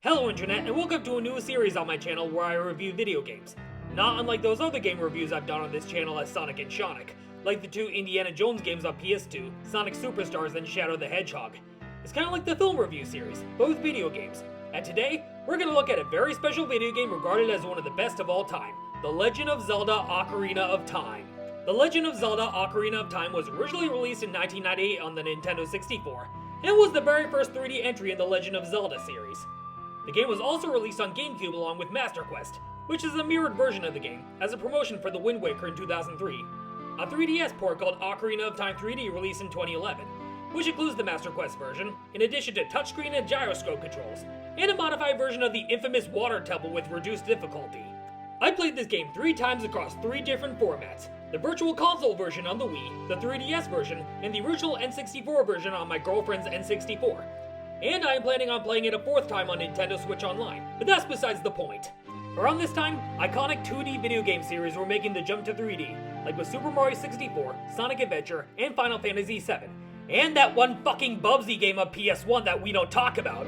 Hello Internet, and welcome to a new series on my channel where I review video games. Not unlike those other game reviews I've done on this channel as Sonic and Shonic, like the two Indiana Jones games on PS2, Sonic Superstars and Shadow the Hedgehog. It's kinda like the film review series, both video games. And today, we're gonna look at a very special video game regarded as one of the best of all time, The Legend of Zelda Ocarina of Time. The Legend of Zelda Ocarina of Time was originally released in 1998 on the Nintendo 64, and was the very first 3D entry in the Legend of Zelda series. The game was also released on GameCube along with Master Quest, which is a mirrored version of the game, as a promotion for the Wind Waker in 2003. A 3DS port called Ocarina of Time 3D released in 2011, which includes the Master Quest version, in addition to touchscreen and gyroscope controls, and a modified version of the infamous Water Temple with reduced difficulty. I played this game 3 times across 3 different formats: the Virtual Console version on the Wii, the 3DS version, and the original N64 version on my girlfriend's N64. And I am planning on playing it a 4th time on Nintendo Switch Online, but that's besides the point. Around this time, iconic 2D video game series were making the jump to 3D, like with Super Mario 64, Sonic Adventure, and Final Fantasy VII, and that one fucking Bubsy game on PS1 that we don't talk about.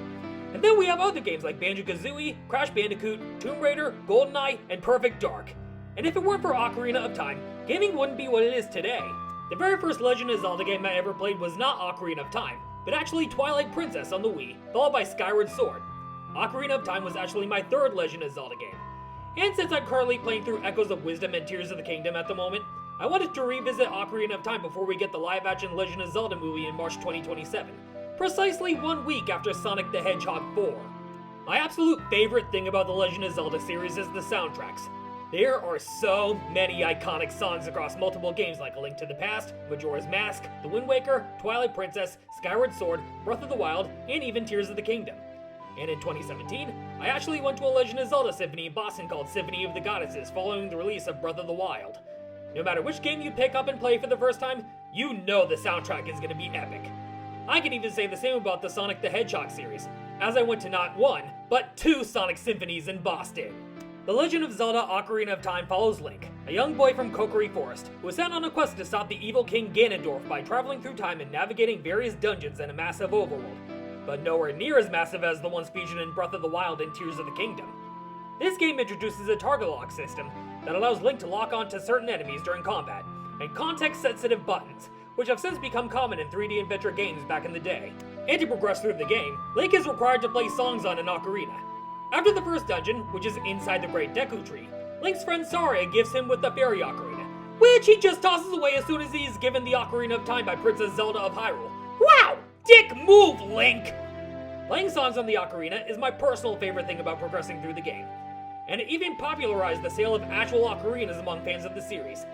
And then we have other games like Banjo-Kazooie, Crash Bandicoot, Tomb Raider, GoldenEye, and Perfect Dark. And if it weren't for Ocarina of Time, gaming wouldn't be what it is today. The very first Legend of Zelda game I ever played was not Ocarina of Time, but actually Twilight Princess on the Wii, followed by Skyward Sword. Ocarina of Time was actually my 3rd Legend of Zelda game. And since I'm currently playing through Echoes of Wisdom and Tears of the Kingdom at the moment, I wanted to revisit Ocarina of Time before we get the live-action Legend of Zelda movie in March 2027, precisely 1 week after Sonic the Hedgehog 4. My absolute favorite thing about the Legend of Zelda series is the soundtracks. There are so many iconic songs across multiple games like A Link to the Past, Majora's Mask, The Wind Waker, Twilight Princess, Skyward Sword, Breath of the Wild, and even Tears of the Kingdom. And in 2017, I actually went to a Legend of Zelda symphony in Boston called Symphony of the Goddesses following the release of Breath of the Wild. No matter which game you pick up and play for the first time, you know the soundtrack is going to be epic. I can even say the same about the Sonic the Hedgehog series, as I went to not 1, but 2 Sonic symphonies in Boston. The Legend of Zelda Ocarina of Time follows Link, a young boy from Kokiri Forest, who is sent on a quest to stop the evil King Ganondorf by traveling through time and navigating various dungeons in a massive overworld, but nowhere near as massive as the ones featured in Breath of the Wild and Tears of the Kingdom. This game introduces a target lock system that allows Link to lock onto certain enemies during combat, and context-sensitive buttons, which have since become common in 3D adventure games back in the day. And to progress through the game, Link is required to play songs on an ocarina. After the first dungeon, which is inside the Great Deku Tree, Link's friend Saria gives him with the Fairy Ocarina, which he just tosses away as soon as he is given the Ocarina of Time by Princess Zelda of Hyrule. Wow! Dick move, Link! Playing songs on the ocarina is my personal favorite thing about progressing through the game, and it even popularized the sale of actual ocarinas among fans of the series,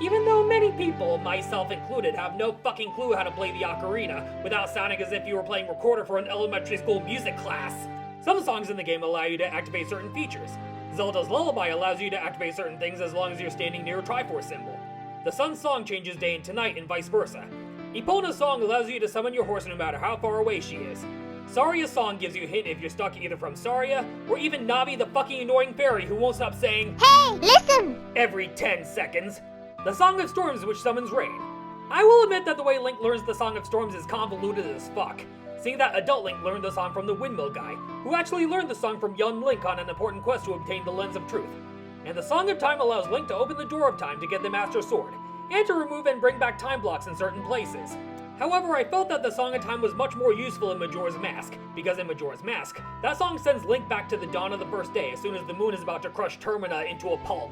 even though many people, myself included, have no fucking clue how to play the ocarina without sounding as if you were playing recorder for an elementary school music class. Some songs in the game allow you to activate certain features. Zelda's Lullaby allows you to activate certain things as long as you're standing near a Triforce symbol. The Sun's Song changes day into night and vice versa. Epona's song allows you to summon your horse no matter how far away she is. Saria's song gives you a hint if you're stuck either from Saria, or even Navi the fucking annoying fairy who won't stop saying, "Hey, listen!" every 10 seconds. The Song of Storms which summons rain. I will admit that the way Link learns the Song of Storms is convoluted as fuck, seeing that adult Link learned the song from the Windmill Guy, who actually learned the song from young Link on an important quest to obtain the Lens of Truth. And the Song of Time allows Link to open the Door of Time to get the Master Sword, and to remove and bring back time blocks in certain places. However, I felt that the Song of Time was much more useful in Majora's Mask, because in Majora's Mask, that song sends Link back to the dawn of the first day as soon as the moon is about to crush Termina into a pulp.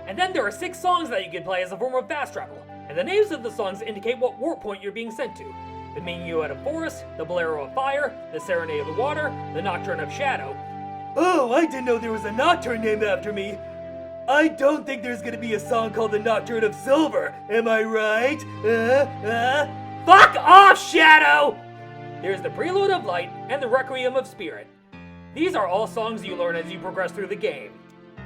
And then there are 6 songs that you can play as a form of fast travel, and the names of the songs indicate what warp point you're being sent to. The Minuet of Forest, the Bolero of Fire, the Serenade of the Water, the Nocturne of Shadow. Oh, I didn't know there was a Nocturne named after me. I don't think there's gonna be a song called the Nocturne of Silver, am I right? Fuck off, Shadow! There's the Prelude of Light and the Requiem of Spirit. These are all songs you learn as you progress through the game.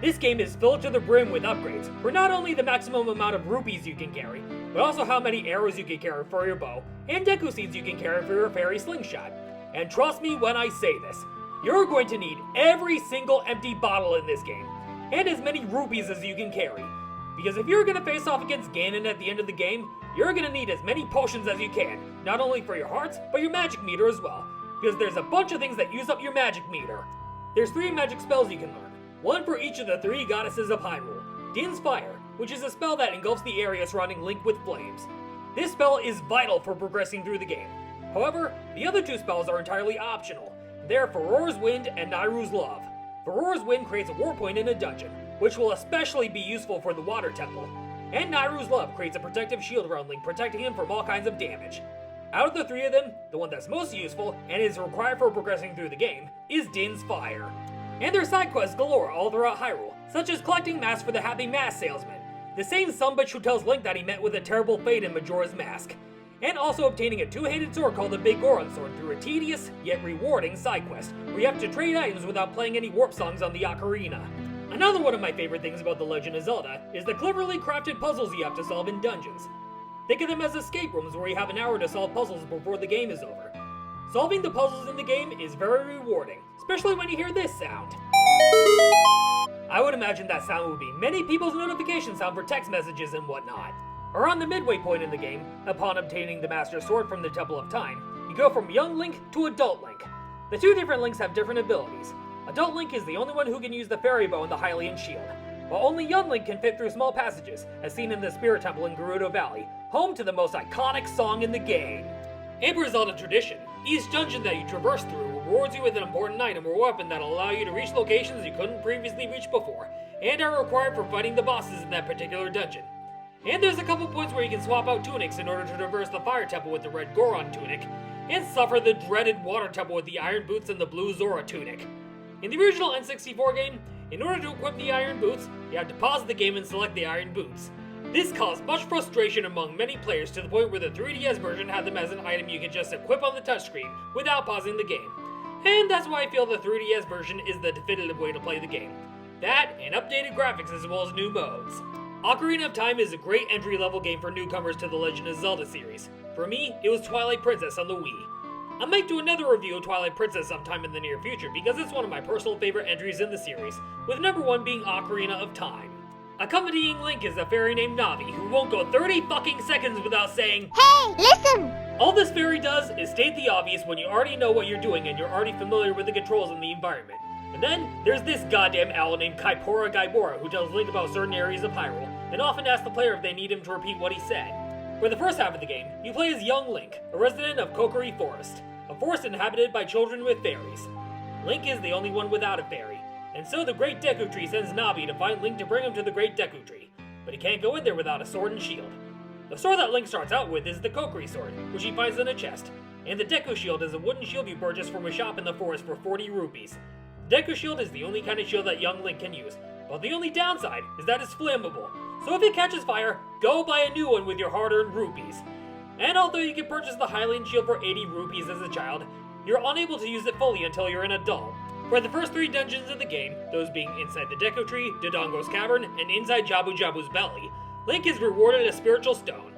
This game is filled to the brim with upgrades for not only the maximum amount of rupees you can carry, but also how many arrows you can carry for your bow, and Deku Seeds you can carry for your fairy slingshot. And trust me when I say this, you're going to need every single empty bottle in this game, and as many rupees as you can carry. Because if you're gonna face off against Ganon at the end of the game, you're gonna need as many potions as you can, not only for your hearts, but your magic meter as well, because there's a bunch of things that use up your magic meter. There's 3 magic spells you can learn, one for each of the 3 goddesses of Hyrule. Din's Fire, which is a spell that engulfs the area surrounding Link with flames. This spell is vital for progressing through the game. However, the other 2 spells are entirely optional. They're Farore's Wind and Nayru's Love. Farore's Wind creates a war point in a dungeon, which will especially be useful for the Water Temple. And Nayru's Love creates a protective shield around Link, protecting him from all kinds of damage. Out of the 3 of them, the one that's most useful, and is required for progressing through the game, is Din's Fire. And there's side quests galore all throughout Hyrule, such as collecting masks for the Happy Mask Salesman, the same sumbitch who tells Link that he met with a terrible fate in Majora's Mask, and also obtaining a 2-handed sword called the Big Goron Sword through a tedious, yet rewarding side quest, where you have to trade items without playing any warp songs on the Ocarina. Another one of my favorite things about The Legend of Zelda is the cleverly crafted puzzles you have to solve in dungeons. Think of them as escape rooms where you have an hour to solve puzzles before the game is over. Solving the puzzles in the game is very rewarding, especially when you hear this sound. I would imagine that sound would be many people's notification sound for text messages and whatnot. Around the midway point in the game, upon obtaining the Master Sword from the Temple of Time, you go from young Link to adult Link. The 2 different Links have different abilities. Adult Link is the only one who can use the fairy bow and the Hylian shield, while only young Link can fit through small passages, as seen in the Spirit Temple in Gerudo Valley, home to the most iconic song in the game. And per Zelda tradition, each dungeon that you traverse through rewards you with an important item or weapon that'll allow you to reach locations you couldn't previously reach before, and are required for fighting the bosses in that particular dungeon. And there's a couple points where you can swap out tunics in order to traverse the Fire Temple with the red Goron tunic, and suffer the dreaded Water Temple with the Iron Boots and the blue Zora tunic. In the original N64 game, in order to equip the Iron Boots, you had to pause the game and select the Iron Boots. This caused much frustration among many players to the point where the 3DS version had them as an item you could just equip on the touchscreen without pausing the game. And that's why I feel the 3DS version is the definitive way to play the game. That and updated graphics as well as new modes. Ocarina of Time is a great entry-level game for newcomers to the Legend of Zelda series. For me, it was Twilight Princess on the Wii. I might do another review of Twilight Princess sometime in the near future because it's one of my personal favorite entries in the series, with number 1 being Ocarina of Time. Accompanying Link is a fairy named Navi who won't go 30 fucking seconds without saying, "Hey, listen!" All this fairy does is state the obvious when you already know what you're doing and you're already familiar with the controls in the environment. And then, there's this goddamn owl named Kaipora Gaibora who tells Link about certain areas of Hyrule, and often asks the player if they need him to repeat what he said. For the first half of the game, you play as young Link, a resident of Kokiri Forest, a forest inhabited by children with fairies. Link is the only one without a fairy, and so the Great Deku Tree sends Navi to find Link to bring him to the Great Deku Tree, but he can't go in there without a sword and shield. The sword that Link starts out with is the Kokiri sword, which he finds in a chest, and the Deku shield is a wooden shield you purchase from a shop in the forest for 40 rupees. The Deku shield is the only kind of shield that young Link can use, but the only downside is that it's flammable, so if it catches fire, go buy a new one with your hard-earned rupees. And although you can purchase the Hylian shield for 80 rupees as a child, you're unable to use it fully until you're an adult. For the first 3 dungeons of the game, those being inside the Deku Tree, Dodongo's Cavern, and inside Jabu Jabu's Belly, Link is rewarded a spiritual stone.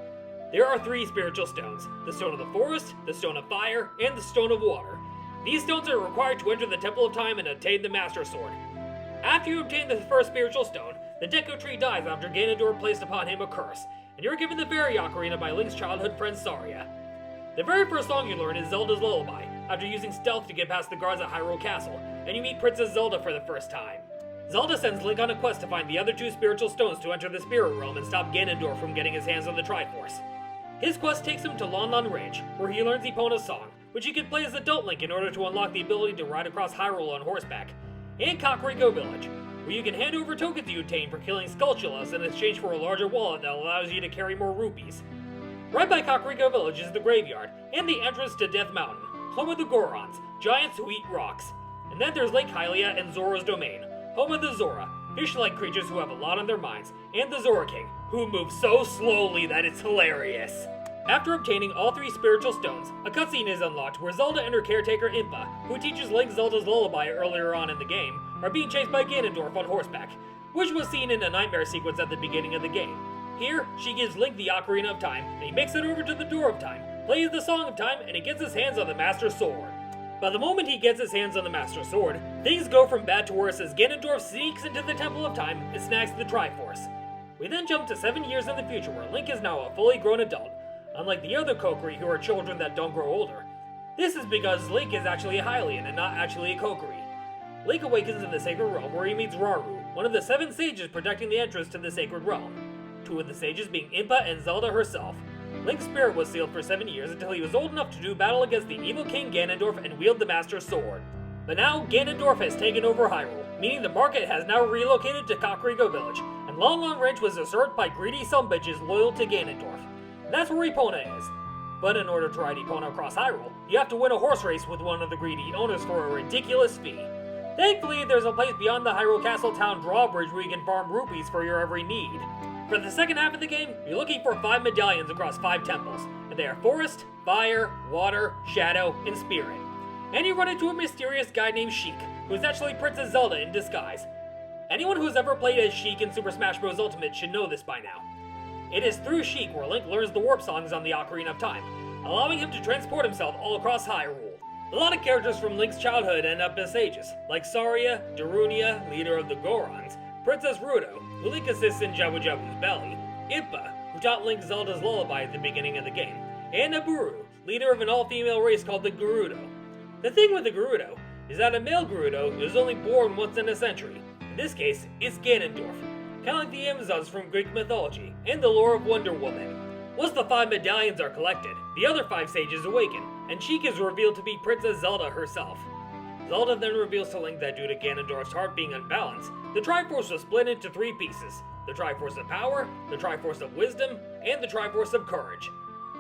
There are 3 spiritual stones, the Stone of the Forest, the Stone of Fire, and the Stone of Water. These stones are required to enter the Temple of Time and obtain the Master Sword. After you obtain the first spiritual stone, the Deku Tree dies after Ganondorf placed upon him a curse, and you're given the Fairy Ocarina by Link's childhood friend Saria. The very first song you learn is Zelda's Lullaby, after using stealth to get past the guards at Hyrule Castle, and you meet Princess Zelda for the first time. Zelda sends Link on a quest to find the other 2 spiritual stones to enter the Spirit Realm and stop Ganondorf from getting his hands on the Triforce. His quest takes him to Lon Lon Ranch, where he learns Epona's song, which he can play as adult Link in order to unlock the ability to ride across Hyrule on horseback, and Kakariko Village, where you can hand over tokens you obtain for killing Skulltulas in exchange for a larger wallet that allows you to carry more rupees. Right by Kakariko Village is the graveyard, and the entrance to Death Mountain, home of the Gorons, giants who eat rocks. And then there's Lake Hylia and Zora's Domain, home of the Zora, fish-like creatures who have a lot on their minds, and the Zora King, who moves so slowly that it's hilarious. After obtaining all 3 spiritual stones, a cutscene is unlocked where Zelda and her caretaker Impa, who teaches Link Zelda's lullaby earlier on in the game, are being chased by Ganondorf on horseback, which was seen in a nightmare sequence at the beginning of the game. Here, she gives Link the Ocarina of Time, and he makes it over to the Door of Time, plays the Song of Time, and he gets his hands on the Master Sword. By the moment he gets his hands on the Master Sword, things go from bad to worse as Ganondorf sneaks into the Temple of Time and snacks the Triforce. We then jump to 7 years in the future where Link is now a fully grown adult, unlike the other Kokiri who are children that don't grow older. This is because Link is actually a Hylian and not actually a Kokiri. Link awakens in the Sacred Realm where he meets Rauru, one of the 7 sages protecting the entrance to the Sacred Realm. 2 of the sages being Impa and Zelda herself. Link's spirit was sealed for 7 years until he was old enough to do battle against the evil King Ganondorf and wield the Master Sword. But now, Ganondorf has taken over Hyrule, meaning the market has now relocated to Kakariko Village, and Lon Lon Ranch was usurped by greedy sumbitches loyal to Ganondorf. And that's where Epona is. But in order to ride Epona across Hyrule, you have to win a horse race with one of the greedy owners for a ridiculous fee. Thankfully, there's a place beyond the Hyrule Castle Town drawbridge where you can farm rupees for your every need. For the second half of the game, you're looking for 5 medallions across 5 temples, and they are Forest, Fire, Water, Shadow, and Spirit. And you run into a mysterious guy named Sheik, who is actually Princess Zelda in disguise. Anyone who's ever played as Sheik in Super Smash Bros. Ultimate should know this by now. It is through Sheik where Link learns the warp songs on the Ocarina of Time, allowing him to transport himself all across Hyrule. A lot of characters from Link's childhood end up as sages, like Saria, Darunia, leader of the Gorons, Princess Ruto, who Link assists in Jabu Jabu's belly, Impa, who taught Link Zelda's lullaby at the beginning of the game, and Naburu, leader of an all-female race called the Gerudo. The thing with the Gerudo is that a male Gerudo is only born once in a century. In this case, it's Ganondorf, kind of like the Amazons from Greek mythology, and the lore of Wonder Woman. Once the 5 medallions are collected, the other 5 sages awaken, and Sheik is revealed to be Princess Zelda herself. Zelda then reveals to Link that due to Ganondorf's heart being unbalanced, the Triforce was split into 3 pieces: the Triforce of Power, the Triforce of Wisdom, and the Triforce of Courage.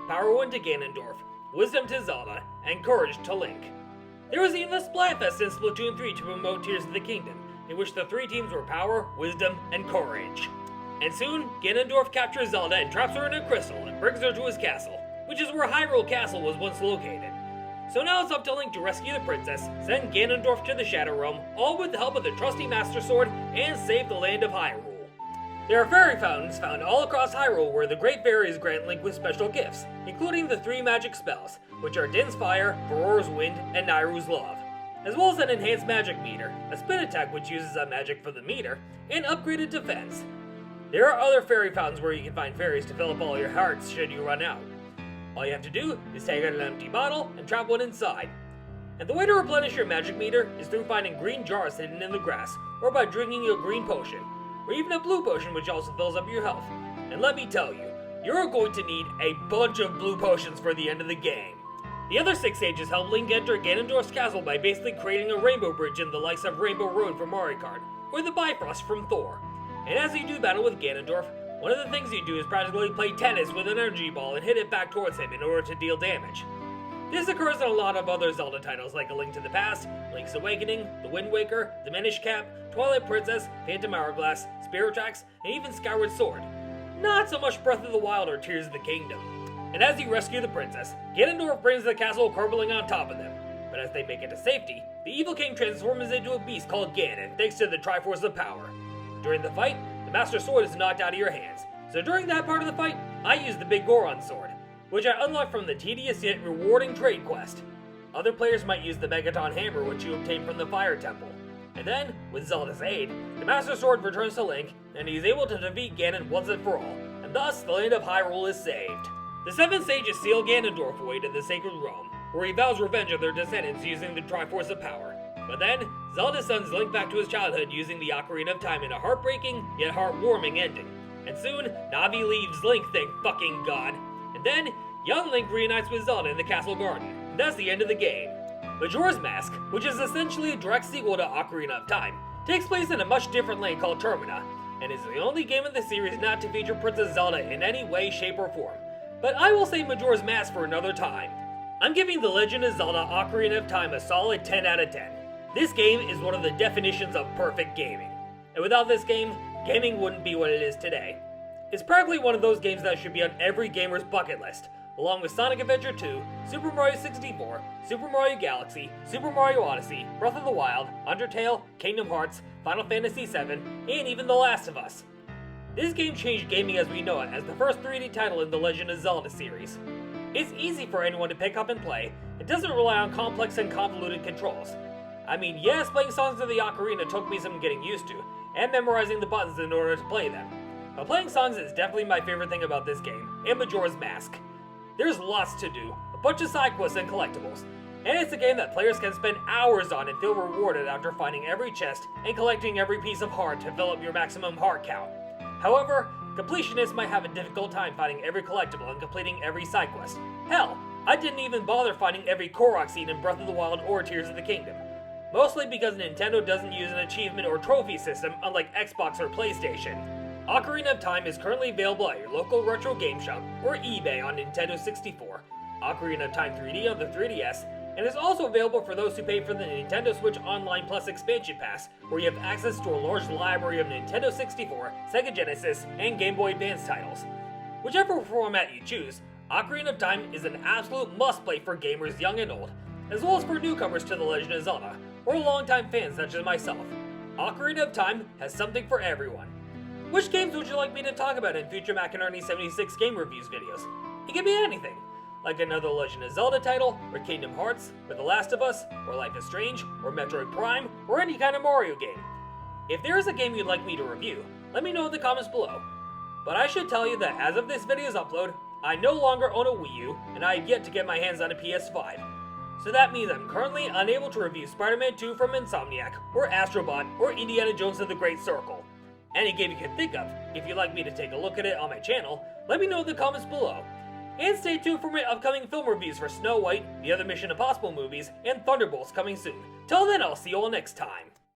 Power went to Ganondorf, Wisdom to Zelda, and Courage to Link. There was even a Splatfest in Splatoon 3 to promote Tears of the Kingdom, in which the 3 teams were Power, Wisdom, and Courage. And soon, Ganondorf captures Zelda and traps her in a crystal and brings her to his castle, which is where Hyrule Castle was once located. So now it's up to Link to rescue the princess, send Ganondorf to the Shadow Realm, all with the help of the trusty Master Sword, and save the land of Hyrule. There are fairy fountains found all across Hyrule where the Great Fairies grant Link with special gifts, including the 3 magic spells, which are Din's Fire, Garora's Wind, and Nairu's Love, as well as an enhanced magic meter, a spin attack which uses that magic for the meter, and upgraded defense. There are other fairy fountains where you can find fairies to fill up all your hearts should you run out. All you have to do is take out an empty bottle and trap one inside. And the way to replenish your magic meter is through finding green jars hidden in the grass, or by drinking a green potion, or even a blue potion which also fills up your health. And let me tell you, you're going to need a bunch of blue potions for the end of the game. The other 6 sages help Link enter Ganondorf's castle by basically creating a rainbow bridge in the likes of Rainbow Road from Mario Kart, or the Bifrost from Thor. And as you do battle with Ganondorf, one of the things you do is practically play tennis with an energy ball and hit it back towards him in order to deal damage. This occurs in a lot of other Zelda titles like A Link to the Past, Link's Awakening, The Wind Waker, The Minish Cap, Twilight Princess, Phantom Hourglass, Spirit Tracks, and even Skyward Sword. Not so much Breath of the Wild or Tears of the Kingdom. And as you rescue the princess, Ganondorf brings the castle crumbling on top of them. But as they make it to safety, the evil king transforms into a beast called Ganon thanks to the Triforce of Power. During the fight, the Master Sword is knocked out of your hands, so during that part of the fight, I used the Big Goron Sword, which I unlocked from the tedious yet rewarding trade quest. Other players might use the Megaton Hammer which you obtain from the Fire Temple. And then, with Zelda's aid, the Master Sword returns to Link, and he is able to defeat Ganon once and for all, and thus the land of Hyrule is saved. The 7 sages seal Ganondorf away to the Sacred Realm, where he vows revenge of their descendants using the Triforce of Power. But then, Zelda sends Link back to his childhood using the Ocarina of Time in a heartbreaking, yet heartwarming ending. And soon, Navi leaves Link, thank fucking God. And then, young Link reunites with Zelda in the castle garden. And that's the end of the game. Majora's Mask, which is essentially a direct sequel to Ocarina of Time, takes place in a much different land called Termina, and is the only game in the series not to feature Princess Zelda in any way, shape, or form. But I will save Majora's Mask for another time. I'm giving The Legend of Zelda Ocarina of Time a solid 10 out of 10. This game is one of the definitions of perfect gaming. And without this game, gaming wouldn't be what it is today. It's practically one of those games that should be on every gamer's bucket list, along with Sonic Adventure 2, Super Mario 64, Super Mario Galaxy, Super Mario Odyssey, Breath of the Wild, Undertale, Kingdom Hearts, Final Fantasy VII, and even The Last of Us. This game changed gaming as we know it as the first 3D title in the Legend of Zelda series. It's easy for anyone to pick up and play, it doesn't rely on complex and convoluted controls. I mean, yes, playing songs of the Ocarina took me some getting used to, and memorizing the buttons in order to play them. But playing songs is definitely my favorite thing about this game, and Majora's Mask. There's lots to do, a bunch of side quests and collectibles, and it's a game that players can spend hours on and feel rewarded after finding every chest and collecting every piece of heart to fill up your maximum heart count. However, completionists might have a difficult time finding every collectible and completing every side quest. Hell, I didn't even bother finding every Korok seed in Breath of the Wild or Tears of the Kingdom. Mostly because Nintendo doesn't use an achievement or trophy system unlike Xbox or PlayStation. Ocarina of Time is currently available at your local retro game shop or eBay on Nintendo 64, Ocarina of Time 3D on the 3DS, and is also available for those who pay for the Nintendo Switch Online Plus Expansion Pass, where you have access to a large library of Nintendo 64, Sega Genesis, and Game Boy Advance titles. Whichever format you choose, Ocarina of Time is an absolute must-play for gamers young and old, as well as for newcomers to The Legend of Zelda, or longtime fans such as myself. Ocarina of Time has something for everyone. Which games would you like me to talk about in future McInerney76 game reviews videos? It can be anything, like another Legend of Zelda title, or Kingdom Hearts, or The Last of Us, or Life is Strange, or Metroid Prime, or any kind of Mario game. If there is a game you'd like me to review, let me know in the comments below. But I should tell you that as of this video's upload, I no longer own a Wii U, and I have yet to get my hands on a PS5. So that means I'm currently unable to review Spider-Man 2 from Insomniac, or Astrobot, or Indiana Jones and the Great Circle. Any game you can think of, if you'd like me to take a look at it on my channel, let me know in the comments below. And stay tuned for my upcoming film reviews for Snow White, the other Mission Impossible movies, and Thunderbolts coming soon. Till then, I'll see you all next time.